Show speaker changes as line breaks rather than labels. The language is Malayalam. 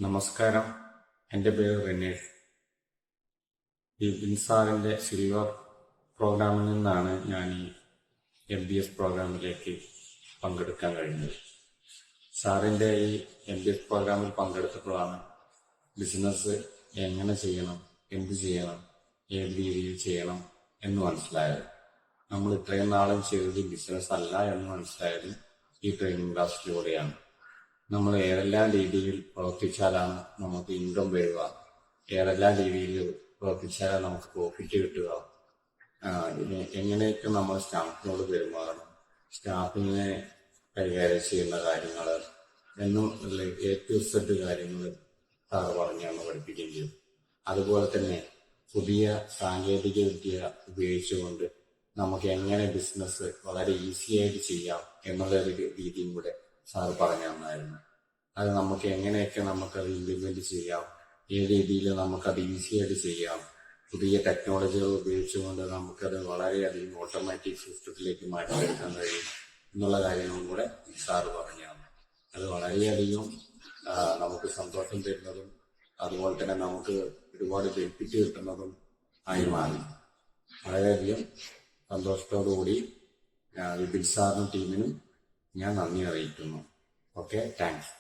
നമസ്കാരം, എൻ്റെ പേര് റിനേഷ്. ഈ ബിൻസാറിൻ്റെ സിൽവർ പ്രോഗ്രാമിൽ നിന്നാണ് ഞാൻ ഈ MBS പ്രോഗ്രാമിലേക്ക് പങ്കെടുക്കാൻ കഴിഞ്ഞത്. സാറിൻ്റെ ഈ MBS പ്രോഗ്രാമിൽ പങ്കെടുത്തപ്പോഴാണ് ബിസിനസ് എങ്ങനെ ചെയ്യണം, എന്ത് ചെയ്യണം, ഏത് രീതിയിൽ ചെയ്യണം എന്ന് മനസ്സിലായത്. നമ്മൾ ഇത്രയും നാളും ചെയ്തത് ബിസിനസ് അല്ല എന്ന് മനസ്സിലായത് ഈ ട്രെയിനിങ് ക്ലാസ്സിലൂടെയാണ്. നമ്മൾ ഏതെല്ലാം രീതിയിൽ പ്രവർത്തിച്ചാലാണ് നമുക്ക് ഇൻകം വരിക, ഏതെല്ലാം രീതിയിൽ പ്രവർത്തിച്ചാലാണ് നമുക്ക് പ്രോഫിറ്റ് കിട്ടുക, എങ്ങനെയൊക്കെ നമ്മൾ സ്റ്റാഫിനോട് പെരുമാറണം, സ്റ്റാഫിനെ കൈകാര്യം ചെയ്യുന്ന കാര്യങ്ങൾ എന്നും A to Z കാര്യങ്ങൾ സാറ് പറഞ്ഞാണ് പഠിപ്പിക്കുകയും ചെയ്തു. അതുപോലെ തന്നെ പുതിയ സാങ്കേതിക വിദ്യ ഉപയോഗിച്ചുകൊണ്ട് നമുക്ക് എങ്ങനെ ബിസിനസ് വളരെ ഈസി ആയിട്ട് ചെയ്യാം എന്നുള്ള ഒരു രീതിയും കൂടെ സാറ് പറഞ്ഞു തന്നായിരുന്നു. അത് നമുക്ക് എങ്ങനെയൊക്കെ നമുക്കത് ഇംപ്ലിമെന്റ് ചെയ്യാം, ഏത് രീതിയിൽ നമുക്കത് ഈസി ആയിട്ട് ചെയ്യാം, പുതിയ ടെക്നോളജികൾ ഉപയോഗിച്ചുകൊണ്ട് നമുക്കത് വളരെയധികം ഓട്ടോമാറ്റിക് സിസ്റ്റത്തിലേക്ക് മാറ്റിയെടുക്കാൻ കഴിയും എന്നുള്ള കാര്യങ്ങളും കൂടെ സാറ് പറഞ്ഞു തന്നു. അത് വളരെയധികം നമുക്ക് സന്തോഷം തരുന്നതും അതുപോലെ തന്നെ നമുക്ക് ഒരുപാട് ബെനിഫിറ്റ് കിട്ടുന്നതും ആയി മാറി. വളരെയധികം സന്തോഷത്തോടുകൂടി വിപിൻ സാറിനും ടീമിനും ഞാൻ നന്ദി അറിയിക്കുന്നു. Okay, thanks.